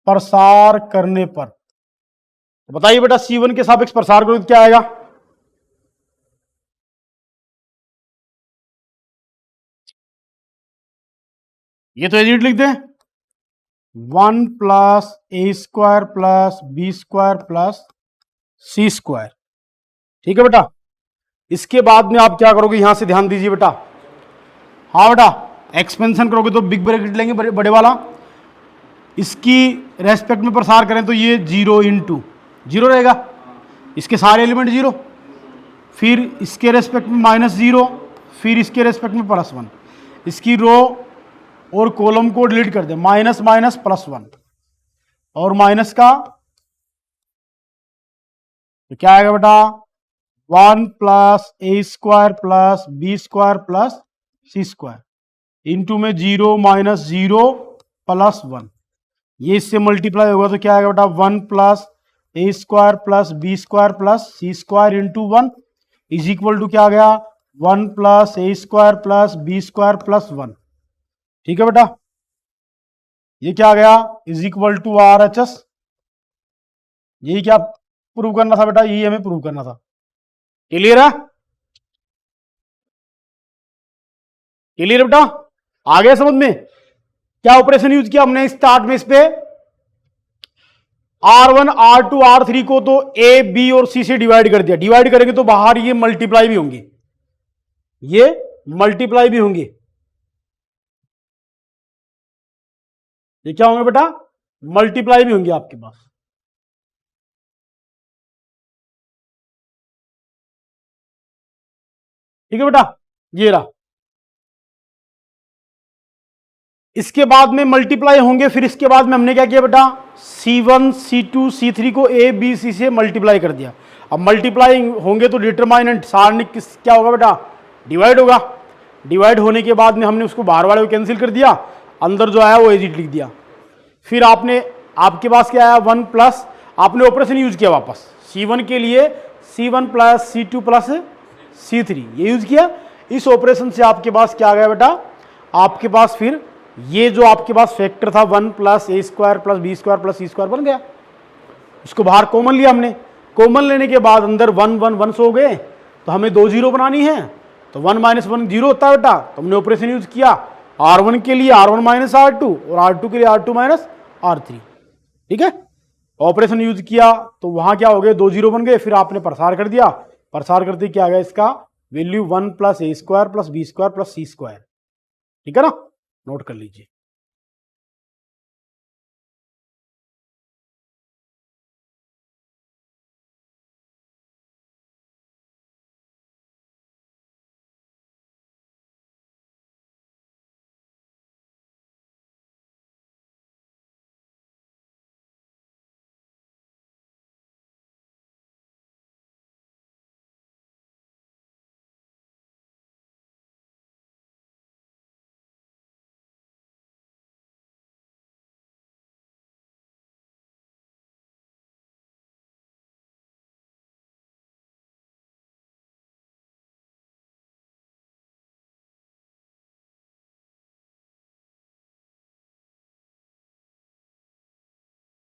प्रसार करने पर, तो बताइए बेटा C1 के सापेक्ष प्रसार करोगे तो क्या आएगा, ये तो एजिट लिख दें, 1 plus A square plus B square plus C square, ठीक है बेटा। इसके बाद में आप क्या करोगे, यहां से ध्यान दीजिए बेटा, हाँ बेटा एक्सपेंशन करोगे तो बिग ब्रैकेट लेंगे बड़े वाला, इसकी रेस्पेक्ट में प्रसार करें तो ये 0 इंटू 0 रहेगा, इसके सारे एलिमेंट 0, फिर इसके रेस्पेक्ट में -0, फिर इसके रेस्पेक्ट में +1, इसकी रो और कॉलम को डिलीट कर दे, माइनस माइनस +1 और माइनस का, तो क्या आएगा बेटा 1 plus A square plus B square plus C square into में 0 माइनस 0 प्लस 1, ये इससे मल्टीप्लाई होगा तो क्या आएगा बेटा 1 plus A square plus B square plus C square into 1 is equal to क्या आ गया 1 plus A square plus B square plus 1, ठीक है बेटा। ये क्या आ गया इज इक्वल टू RHS, यही क्या प्रूव करना था बेटा, यही हमें प्रूव करना था, क्लियर है, क्लियर बेटा, आ गया समझ में। क्या ऑपरेशन यूज किया हमने स्टार्ट में, इस पे R1 R2 R3 को तो A B और C से डिवाइड कर दिया, डिवाइड करेंगे तो बाहर ये मल्टीप्लाई भी होंगे, ये मल्टीप्लाई भी होंगे, ये क्या होंगे बेटा मल्टीप्लाई भी होंगे आपके पास, ठीक है बेटा। ये रहा, इसके बाद में मल्टीप्लाई होंगे, फिर इसके बाद में हमने क्या किया बेटा C1 C2 C3 को A B C से मल्टीप्लाई कर दिया। अब मल्टीप्लाई होंगे तो डिटरमाइनेंट सारणिक क्या होगा बेटा डिवाइड होगा, डिवाइड होने के बाद में हमने उसको बाहर वाले को कैंसिल कर दिया, अंदर जो आया वो एजिट लिख दिया। फिर आपके पास क्या आया 1 प्लस, आपने ऑपरेशन यूज किया वापस C1 के लिए C1 plus C2 plus C3 ये यूज किया, इस ऑपरेशन से आपके पास क्या आ गया बेटा, आपके पास फिर ये जो आपके पास फैक्टर था 1 plus A square plus B square plus C square बन गया, इसको बाहर कॉमन लिया हमने, कॉमन लेने के बाद अंदर 1 1 1 हो गए, तो हमें 2 0 बनानी है, तो 1 माइनस 1 0 होता है बेटा, तो हमने ऑपरेशन यूज किया R1 के लिए R1 माइनस R2 और R2 के लिए R2 माइनस R3, ठीक है। ऑपरेशन यूज किया तो वहां क्या हो गए 2 0 बन गए, फिर आपने प्रसार कर दिया, प्रसार करते क्या आ गया इसका value 1 plus A square plus B square plus C square, ठीक है ना, नोट कर लीजिए।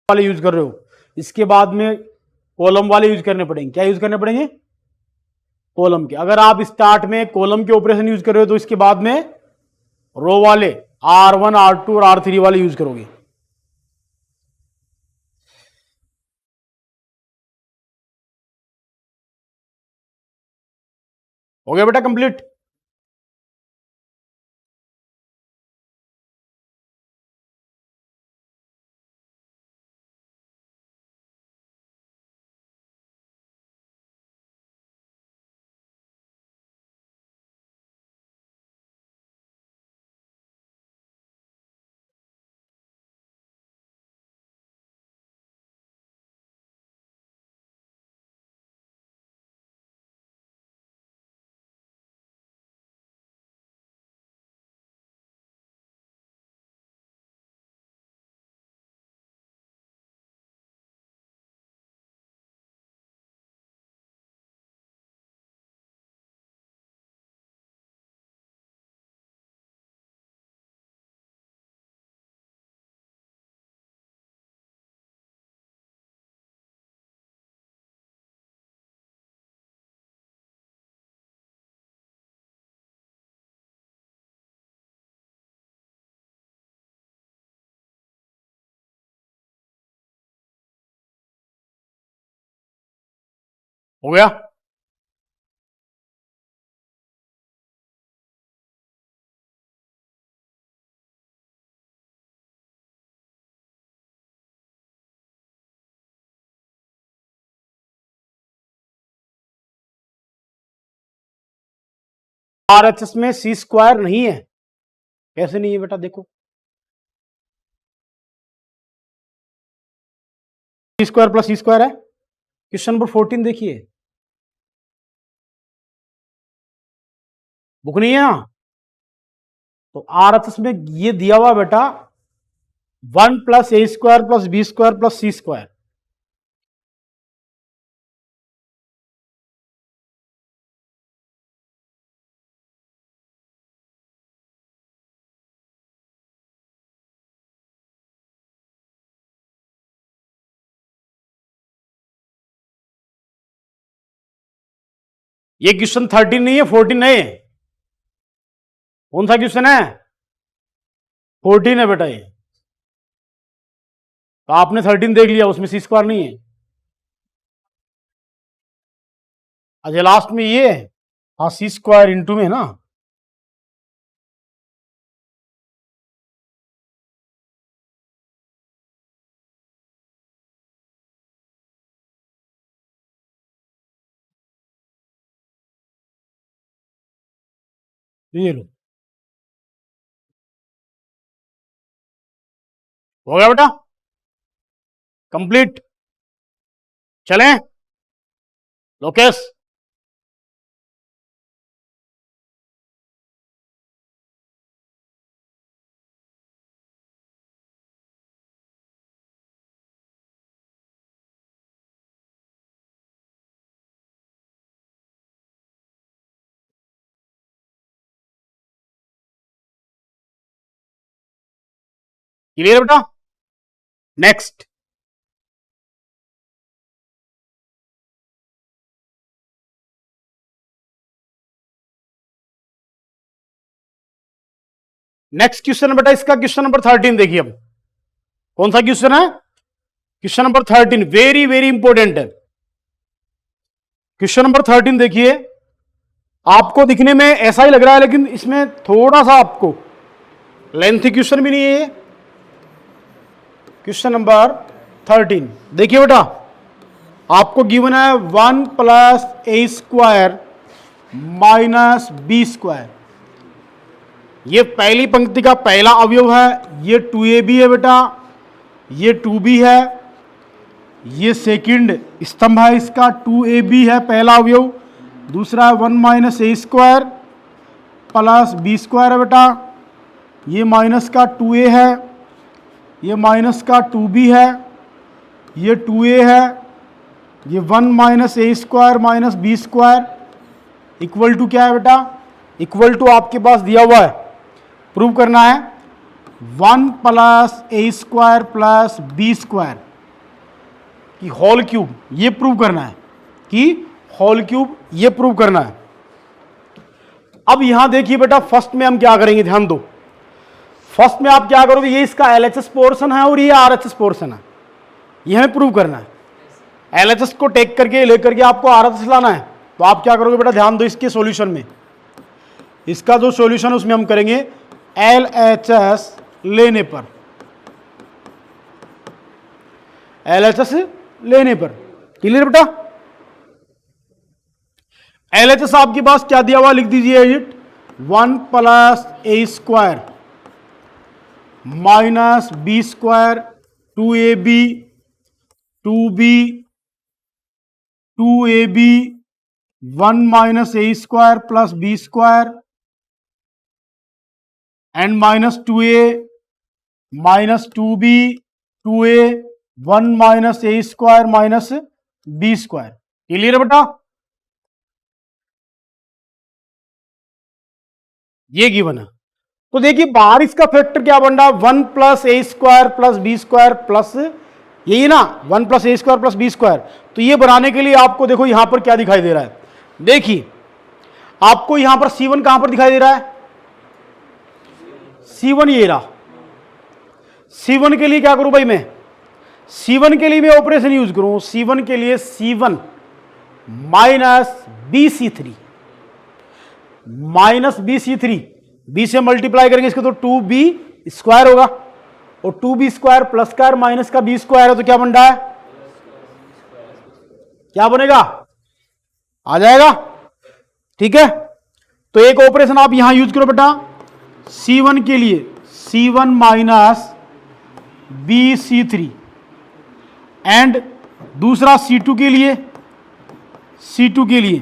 वाले यूज कर रहे हो, इसके बाद में कॉलम वाले यूज करने पड़ेंगे, क्या यूज करने पड़ेंगे कॉलम के। अगर आप स्टार्ट में कॉलम के ऑपरेशन यूज कर रहे हो तो इसके बाद में रो वाले R1 R2 और R3 वाले यूज करोगे। हो गया बेटा कंप्लीट। हो गया। RHS में सी स्क्वायर नहीं है। कैसे नहीं है बेटा, देखो सी स्क्वायर प्लस सी स्क्वायर है। क्वेश्चन नंबर 14 देखिए, बुक नहीं है ना, तो RHS में ये दिया हुआ बेटा 1 plus A square plus B square plus C square. ये क्वेश्चन 13 नहीं है, 14 है। कौन सा क्वेश्चन है? 14 है बेटा ये। तो आपने 13 देख लिया, उसमें सी स्क्वायर नहीं है। अच्छा लास्ट में ये, हाँ सी स्क्वायर इंटू में है ना। ये लो, हो गया बेटा कंप्लीट। चलें लोकेश। क्लियर बेटा? नेक्स्ट, नेक्स्ट क्वेश्चन बेटा इसका क्वेश्चन नंबर 13 देखिए। अब कौन सा क्वेश्चन है? Question number 13, very very important है। क्वेश्चन नंबर 13 देखिए, आपको दिखने में ऐसा ही लग रहा है लेकिन इसमें थोड़ा सा आपको लेंथी क्वेश्चन भी नहीं है। क्वेश्चन नंबर 13 देखिए बेटा, आपको गिवन है 1 plus A square minus B square. ये पहली पंक्ति का पहला अवयव है, ये 2ab है बेटा, ये 2b है, ये सेकंड स्तंभ है इसका 2ab है पहला अवयव। दूसरा है 1 minus A square plus B square है बेटा, ये माइनस का 2a है, ये माइनस का 2b है, ये 2a है, ये 1 minus A square minus B square equal to क्या है बेटा? इक्वल टू आपके पास दिया हुआ है, प्रूव करना है 1 plus A square plus B square की होल क्यूब। ये प्रूव करना है कि होल क्यूब, ये प्रूव करना है। अब यहां देखिए बेटा, फर्स्ट में हम क्या करेंगे, ध्यान दो। फर्स्ट में आप क्या करोगे, ये इसका एलएचएस पोर्शन है और ये आरएचएस पोर्शन है, ये हमें प्रूव करना है। एलएचएस को टेक करके लेकर के आपको आरएचएस लाना है। तो आप क्या करोगे बेटा, ध्यान दो, इसके सॉल्यूशन में, इसका जो सॉल्यूशन है उसमें हम करेंगे एलएचएस लेने पर, एलएचएस लेने पर। क्लियर बेटा? एलएचएस आपके पास क्या दिया हुआ, लिख दीजिए it 1 plus A square minus B square 2ab 2b 2ab 1 minus A square plus B square and minus 2a minus 2b 2a 1 minus A square minus B square. Clear है बेटा? ये गिवन है। तो देखिए बाहर इसका फैक्टर क्या बन रहा है, 1 plus A square plus B square plus, यही ना, 1 plus A square plus B square. तो ये बनाने के लिए आपको देखो यहां पर क्या दिखाई दे रहा है, देखिए आपको यहां पर C1 कहां पर दिखाई दे रहा है, C1 ये रहा। C1 के लिए क्या करूं भाई मैं, C1 के लिए मैं ऑपरेशन यूज करूं, C1 के लिए C1 minus BC3 minus BC3, B से मल्टीप्लाई करेंगे इसको तो 2b स्क्वायर होगा, और 2b स्क्वायर प्लस का माइनस का b स्क्वायर है, तो क्या बन रहा है, क्या बनेगा, आ जाएगा। ठीक है, तो एक ऑपरेशन आप यहां यूज करो बेटा, C1 के लिए C1 माइनस BC3 एंड दूसरा C2 के लिए, C2 के लिए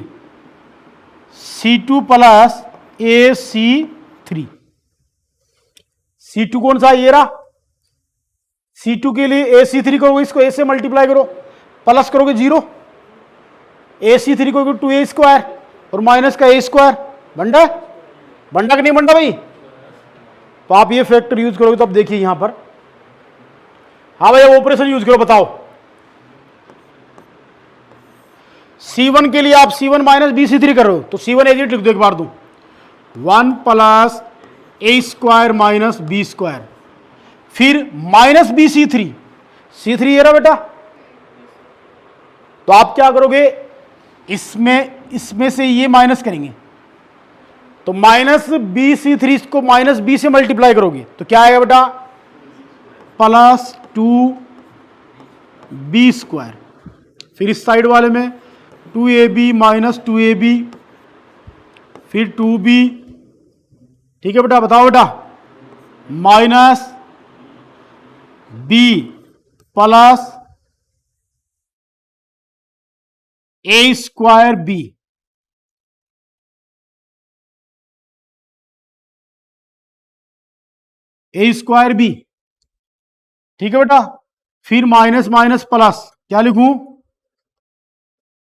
C2 प्लस AC3। C2 कौन सा, ये रहा। C2 के लिए AC3 करोगे, इसको A से मल्टीप्लाई करो, प्लस करोगे 0, AC3 को 2a स्क्वायर और माइनस का a स्क्वायर, बंडा बंडा कि नहीं बंडा भाई। तो आप ये फैक्टर यूज करोगे तो अब देखिए यहां पर, हाँ भाई अब ऑपरेशन यूज करो, बताओ। C1 के लिए आप C1 माइनस BC3 कर रहे हो, तो C1 एजिट लिख दो एक बार, दो 1 plus A square minus B square, फिर माइनस BC3, C3 ये रहा बेटा। तो आप क्या करोगे, इसमें से ये माइनस करेंगे, तो माइनस BC3 इसको माइनस b से मल्टीप्लाई करोगे तो क्या आएगा बेटा, प्लस 2b स्क्वायर, फिर इस साइड वाले में 2ab माइनस 2ab, फिर 2b, ठीक है बेटा, बताओ बेटा, minus b plus A square b, A square b, ठीक है बेटा, फिर माइनस माइनस प्लस, क्या लिखूं,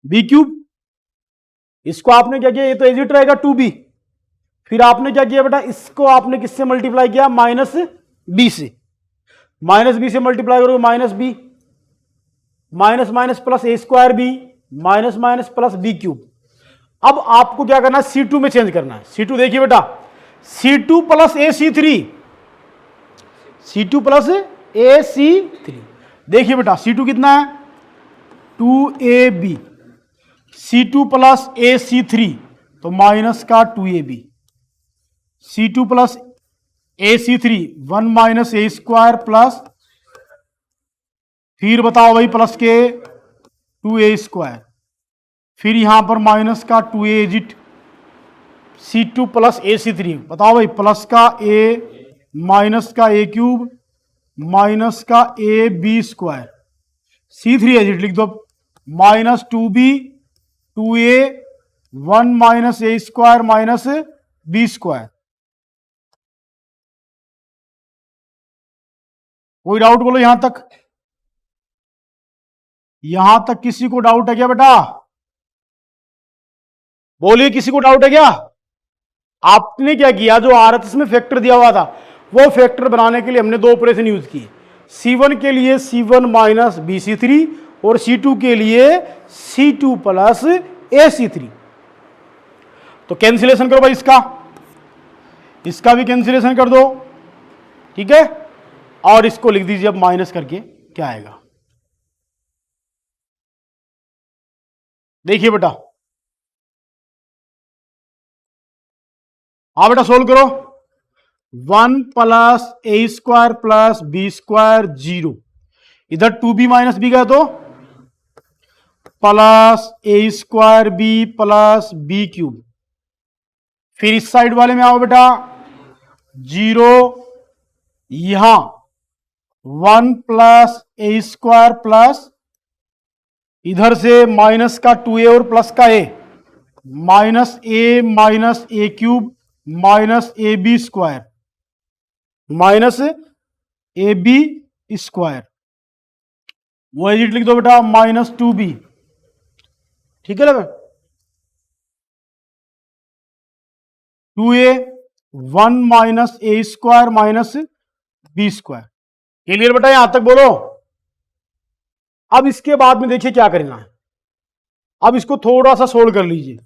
बी क्यूब। इसको आपने क्या किया, ये तो एजिट रहेगा 2b, फिर आपने क्या किया बेटा, इसको आपने किससे मल्टीप्लाई किया, माइनस b से, माइनस b से मल्टीप्लाई करोगे minus b, minus minus plus A square b, minus minus plus B cube. अब आपको क्या करना है, C2 में चेंज करना है। C2 देखिए बेटा, C2 प्लस AC3, C2 प्लस AC3, देखिए बेटा C2 कितना है, 2ab, C2 प्लस AC3 तो माइनस का 2ab, C2 प्लस AC3 1 minus A square plus, फिर बताओ भाई प्लस के 2a स्क्वायर, फिर यहां पर माइनस का 2a एजिट, C2 प्लस AC3, बताओ भाई प्लस का a माइनस का a क्यूब माइनस का ab स्क्वायर, C3 एजिट लिख दो, minus 2b 2a 1 minus A square minus b square. कोई डाउट बोलो यहां तक, यहां तक किसी को डाउट है क्या बेटा, बोलिए किसी को डाउट है क्या। आपने क्या किया, जो आरएचएस में फैक्टर दिया हुआ था वो फैक्टर बनाने के लिए हमने दो ऑपरेशन यूज किए, C1 के लिए C1 माइनस BC3 और C2 के लिए C2 प्लस AC3। तो कैंसिलेशन करो भाई, इसका भी कैंसिलेशन कर दो, ठीक है। और इसको लिख दीजिए अब माइनस करके क्या आएगा, देखिए बेटा। हाँ बेटा सोल्व करो। 1 plus A square plus B square 0, इधर 2b माइनस बी गया तो plus A square B plus B cube. फिर इस साइड वाले में आओ बेटा, 0, यहां 1 प्लस ए स्क्वायर प्लस इधर से माइनस का 2a और प्लस का a, minus A cube minus A B square minus A B square. वो एजिट लिख दो बेटा, माइनस 2b, ठीक है ना। 2a 1 minus A square minus B square. Clear बेटा, यहां तक बोलो। अब इसके बाद में देखिए क्या करना है। अब इसको थोड़ा सा सोल्व कर लीजिए।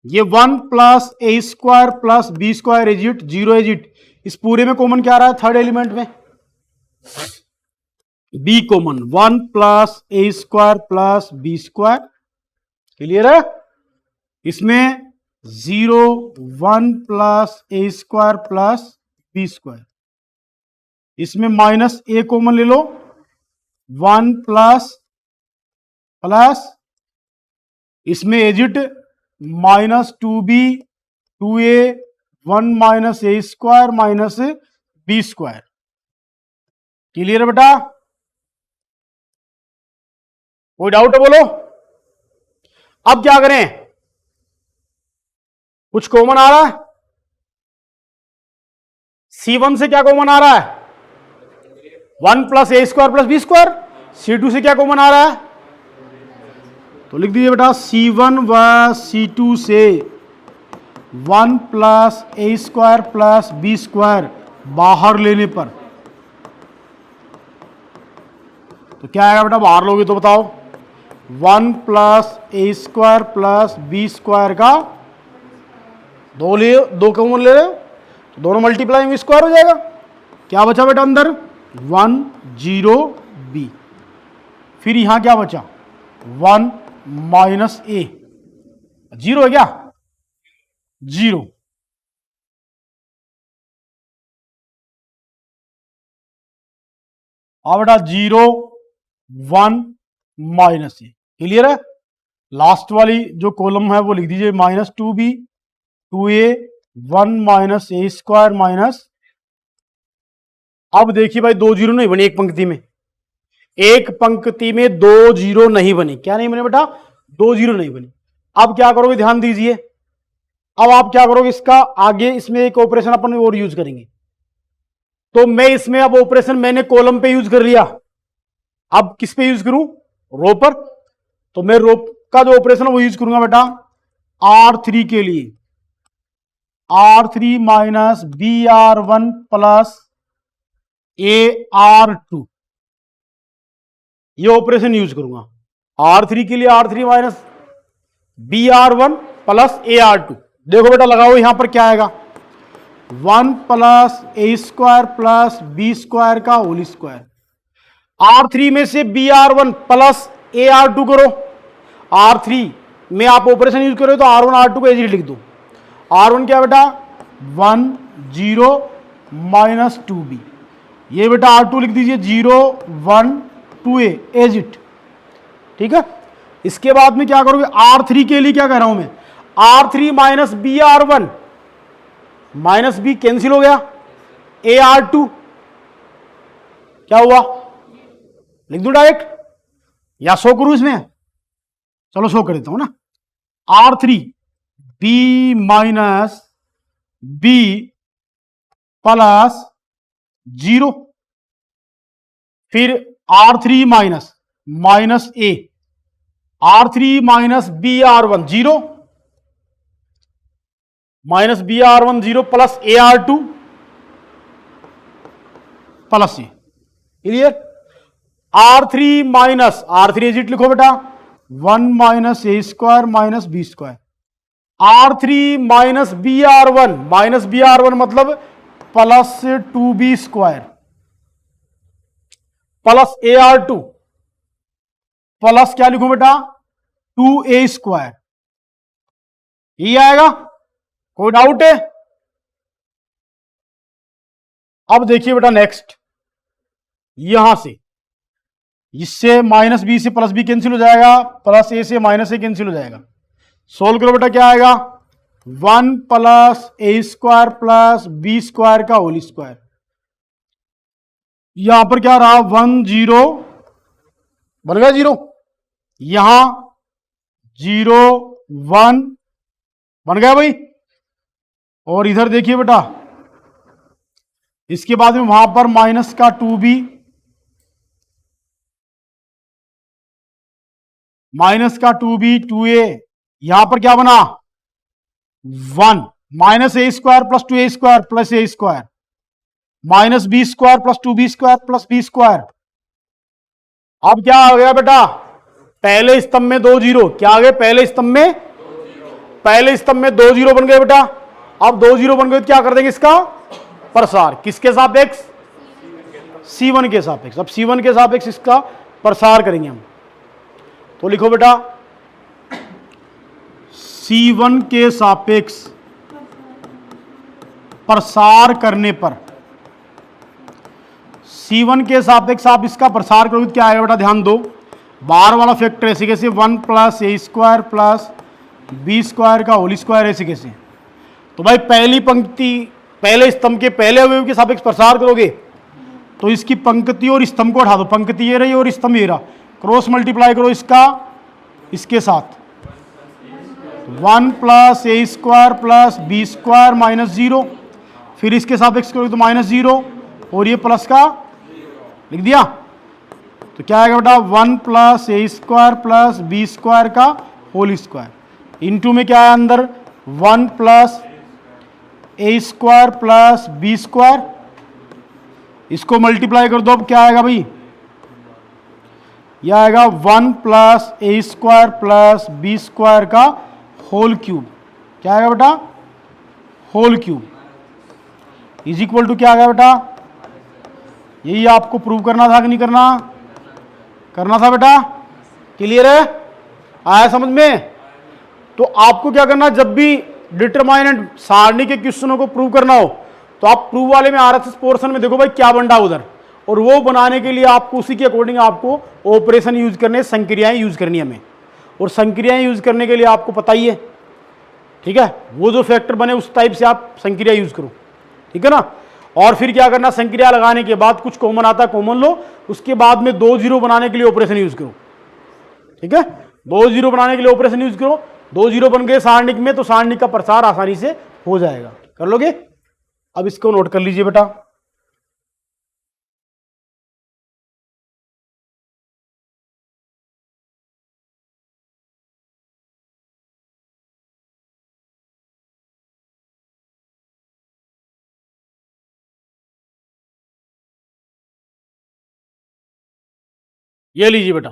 ये 1 plus A square plus B square as it 0 as it, इस पूरे में कॉमन क्या आ रहा है, थर्ड एलिमेंट में B common, 1 plus A square plus B square. Clear है। इसमें 0 1 plus A square plus B square, इसमें माइनस ए कॉमन ले लो, 1 प्लस प्लस इसमें as it minus 2b 2a 1 minus A square minus B square. Clear है बेटा, कोई doubt है बोलो। अब क्या करें, कुछ कॉमन आ रहा है, C1 से क्या कॉमन आ रहा है, 1 plus A square plus B square. C2 से क्या कॉमन आ रहा है, तो लिख दीजिए बेटा C1 व C2 से 1 plus A square plus B square बाहर लेने पर, तो क्या आएगा बेटा, बाहर लोगे तो बताओ, 1 plus A square plus B square का दो कॉमन ले रहे हो तो दोनों मल्टीप्लाई में स्क्वायर हो जाएगा। क्या बचा बेटा अंदर, 1 0 b। फिर यहां क्या बचा, 1 माइनस ए, 0 है क्या, 0। बेटा 0 1 माइनस ए। क्लियर है। लास्ट वाली जो कॉलम है वो लिख दीजिए minus 2b 2a 1 minus A square minus. अब देखिए भाई 2 जीरो नहीं बने एक पंक्ति में, एक पंक्ति में 2 जीरो नहीं बने। क्या नहीं बने बेटा, 2 जीरो नहीं बने। अब क्या करोगे, ध्यान दीजिए। अब आप क्या करोगे, इसका आगे इसमें एक ऑपरेशन अपन और यूज करेंगे। तो मैं इसमें अब ऑपरेशन मैंने कॉलम पे यूज कर लिया, अब किस पे यूज करूं, रो पर। तो मैं रो का जो ऑपरेशन है वो यूज करूंगा बेटा R3 के लिए, R3 minus BR1 plus AR2, ये ऑपरेशन यूज करूंगा R3 के लिए, R3 minus BR1 plus AR2। देखो बेटा लगाओ, यहां पर क्या आएगा, 1 plus A square plus B square का होल स्क्वायर। R3 में से BR1 प्लस AR2 करो, R3 में आप ऑपरेशन यूज करो तो R1 R2 को एज लिख दो। R1 क्या बेटा, 1 0 माइनस 2b, ये बेटा R2 लिख दीजिए 0 1 2a एज इट। ठीक है। इसके बाद में क्या करोगे, R3 के लिए क्या कह रहा हूं मैं, R3 minus BR1 minus B cancel हो गया, AR2 क्या हुआ, लिख दू डायरेक्ट या शो करूं इसमें, चलो शो कर देता हूं ना। R3 B minus B plus 0, फिर R3 minus minus A, R3 minus BR1 0 minus BR1 0 plus AR2 plus A. Clear. R3 minus R3 as it लिखो बेटा 1 minus A square minus B square, R3 minus B R one मतलब plus 2b square plus AR2 plus क्या लिखूं बेटा 2a square, ये आएगा। कोई doubt है? अब देखिए बेटा नेक्स्ट, यहां से इससे माइनस बी से प्लस बी कैंसिल हो जाएगा, प्लस ए से माइनस ए कैंसिल हो जाएगा। सोल्व करो बेटा, क्या आएगा 1 plus A square plus B square का होल स्क्वायर। यहां पर क्या रहा 1 0 बन गया 0, यहां 0 1 बन गया भाई। और इधर देखिए बेटा, इसके बाद में वहां पर माइनस का 2b माइनस का 2b 2a, यहां पर क्या बना 1 minus A square plus 2a square plus A square minus B square plus 2b square plus B square. अब क्या आ गया बेटा, पहले स्तंभ में 2 जीरो, क्या आ गए पहले स्तंभ में 2 जीरो बन गए बेटा। अब 2 जीरो बन गए तो क्या कर देंगे इसका प्रसार, किसके सापेक्ष C1 के सापेक्ष। अब C1 के सापेक्ष इसका प्रसार करेंगे हम, तो लिखो बेटा C1 के सापेक्ष प्रसार करने पर, C1 के सापेक्ष आप इसका प्रसार करोगे तो क्या आएगा बेटा, ध्यान दो, बाहर वाला फैक्टर ऐसे कैसे 1 plus A square plus B square का होल स्क्वायर ऐसे कैसे। तो भाई पहली पंक्ति पहले स्तंभ के पहले अवयव के सापेक्ष प्रसार करोगे तो इसकी पंक्ति और स्तंभ को उठा दो, पंक्ति ये रही और स्तंभ ये रहा, क्रॉस मल्टीप्लाई करो इसका इसके साथ, 1 plus A square plus B square minus 0, फिर इसके सापेक्ष करोगे तो माइनस 0 और ये प्लस का लिख दिया। तो क्या आएगा बेटा 1 plus A square plus B square का होल स्क्वायर, इनटू में क्या है अंदर 1 plus A square plus B square, इसको मल्टीप्लाई कर दो, अब क्या आएगा भाई, यह आएगा 1 plus A square plus B square का होल क्यूब, क्या आएगा बेटा whole cube, is equal to क्या आएगा बेटा, यही आपको प्रूव करना था कि नहीं करना था बेटा, क्लियर है, आया समझ में। तो आपको क्या करना, जब भी डिटरमाइनेंट सारणी के क्वेश्चनों को प्रूव करना हो तो आप प्रूव वाले में आरएचएस पोर्शन में देखो भाई क्या बन रहा उधर, और वो बनाने के लिए आपको उसी के अकॉर्डिंग आपको ऑपरेशन यूज करने, संक्रियाएं यूज करनी है हमें, और संक्रियाएं यूज करने के लिए आपको पता ही है, ठीक है, वो जो फैक्टर बने उस टाइप से आप संक्रिया यूज करो, ठीक है ना। और फिर क्या करना, संक्रिया लगाने के बाद कुछ कॉमन आता है कॉमन लो, उसके बाद में 2 जीरो बनाने के लिए ऑपरेशन यूज करो, ठीक है, 2 जीरो बनाने के लिए ऑपरेशन यूज करो, 2 जीरो बन गए सारणिक में तो सारणिक का प्रसार आसानी से हो जाएगा, कर लोगे। अब इसको नोट कर लीजिए बेटा, ये लीजिए बेटा।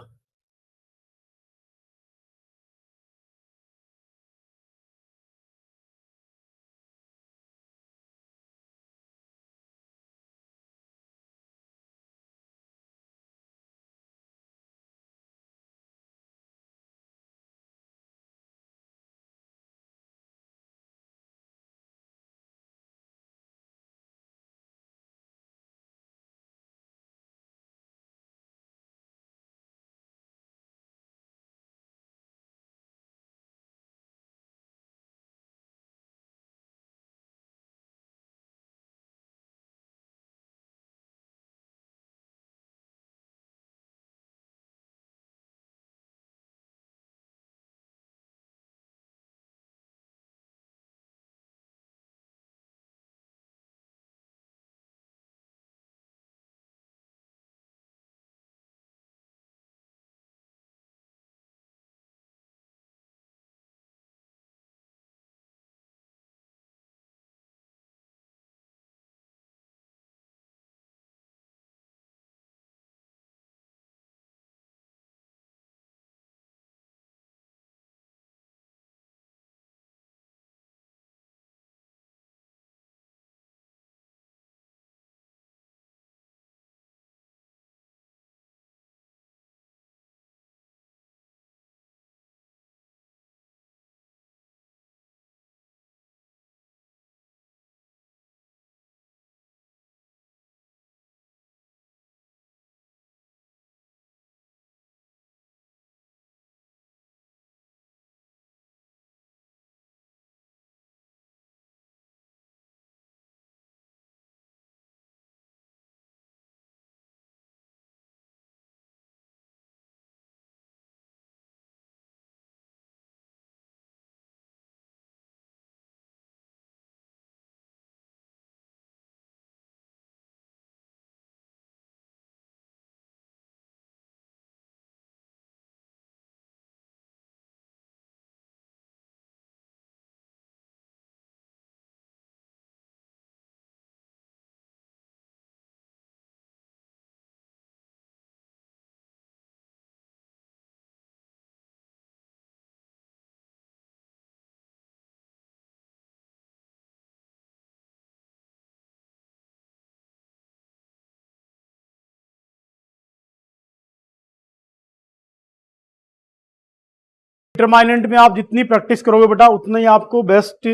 डिटरमाइनेंट में आप जितनी प्रैक्टिस करोगे बेटा उतना ही आपको बेस्ट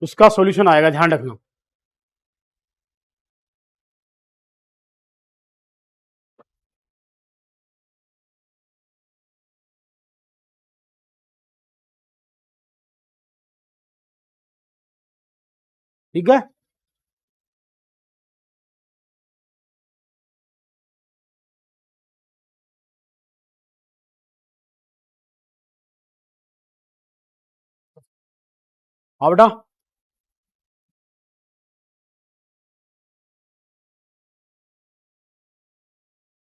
उसका सॉल्यूशन आएगा, ध्यान रखना। ठीक है, हाँ बेटा।